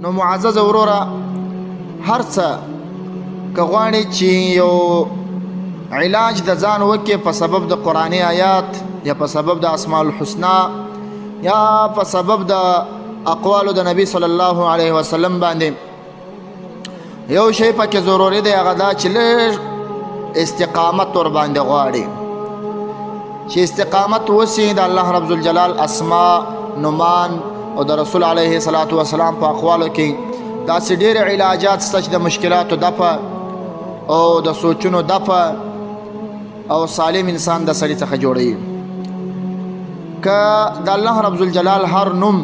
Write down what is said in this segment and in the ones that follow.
نو معزز وروره هر څه که غواړې چې یو علاج د ځان وکې په سبب د قرآني آیات یا په سبب د اسماء الحسنا یا په سبب د اقوالو د نبی صلی الله علیه وسلم باندې یو شی پکې ضروري دی، هغه دا چې لږ استقامت ور باندې غواړي، چې استقامت وسي د الله رب الجلال اسماء نومان او د رسول علیه الصلاۃ والسلام په اقوالو کې داسې ډېر علاجات شته چې د مشکلاتو دفع او د سوچونو دفع او سالم انسان د سړي څخه جوړوي. که د الله رب الجلال هر نوم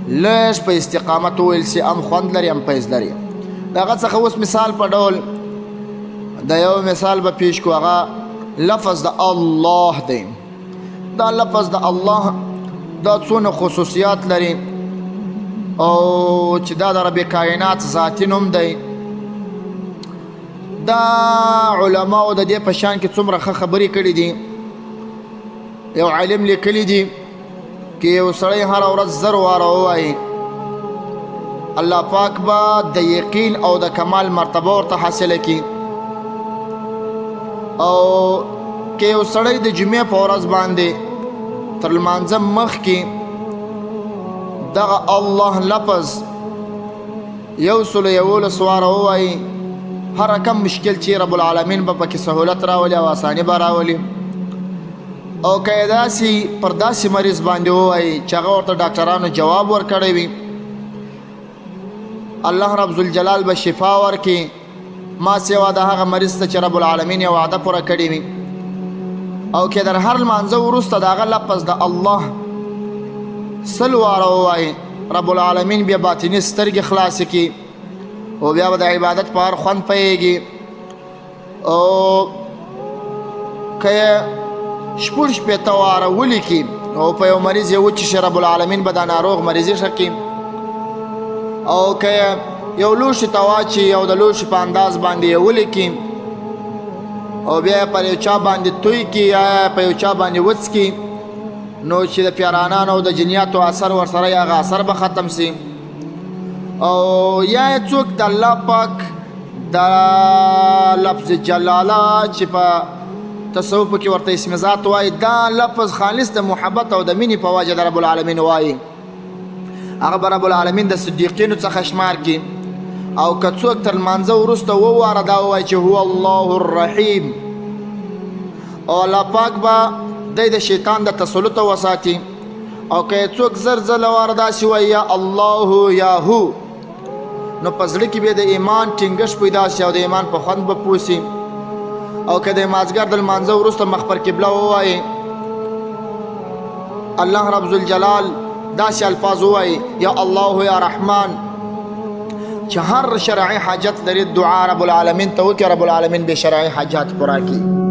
لږ په استقامت وویل سي ام خوند لري ام فیض لري. د هغه څخه اوس مثال په ډول د یو مثال به پیش کو. هغه لفظ د الله دی. دا لفظ د الله دا څونه خصوصیات لري او چې دا د رب کائنات ذاتی نوم دی. دا علماء د دې په شان کې څومره خبرې کړي دي. یو عالم لیکلی دی کې یو سړی هر ورځ 1000 واره ووایي الله پاک با د یقین او د کمال مرتبه ورته حاصله کی. او کې یو سړی د جمعې په ورځ باندې تر لمانځه مخکې دغه الله لفظ 111 واره ووایي، هر کم مشکل چې رب العالمین به پکې سهولت راولي او اساني به راولي. او که داسې پر داسې مریض باندې ووایي چې هغه ورته ډاکټرانو جواب ورکړی وي، الله رب الجلال به شفا ورکړي ما سوا د هغه مریض ته چې رب العالمین یې وعده پوره کړې وي. او که در هر لمانځه وروسته د هغه لفظ د الله 100 واره ووایي، رب العالمین بیا باطني سترګې خلاصې کړي او بیا به د عبادت په هر خوند پوهېږي. او که شپږ شپېته واره ولیکي او په یو مریض یې وچیښي، رب العالمین به دا ناروغ مریضي ښه کړي. او که یو لوښي ته واچي او د لوښي په انداز باندې یې ولیکي او بیا یې پر یو چا باندې توی کړي یا په یو چا باندې وڅکي، نو چې د پیرانانو او د جنیاتو اثر ورسره یې هغه اثر به ختم سي. او یا یې څوک د الله پاک د لفظ جلاله چې په تصوف کې ورته اسم ذات وایي، دا لفظ خالص د محبت او د مینې په وجه د رب العالمین وایي، هغه به رب العالمین د صدیقینو څخه شمار کړي. او که څوک تر لمانځه وروسته وواره دا ووایي چې هو الله الرحیم، او الله پاک به دی د شیطان د تسلط وساتي. او که څوک 1000 ځله واره داسې وایي یا الله یا هو، نو په زړه کې به د ایمان ټینګښت پیدا شي او د ایمان په خوند به پوه سي. او که د مازدیګر د لمانځه وروسته مخ پر قبله ووایي، الله رب الجلال داسې الفاظ ووایي یا الله یا رحمان، چې هر شرعي حاجت لري دعا رب العالمین ته وکړي، رب العالمین به شرعي حاجات پوره کړي.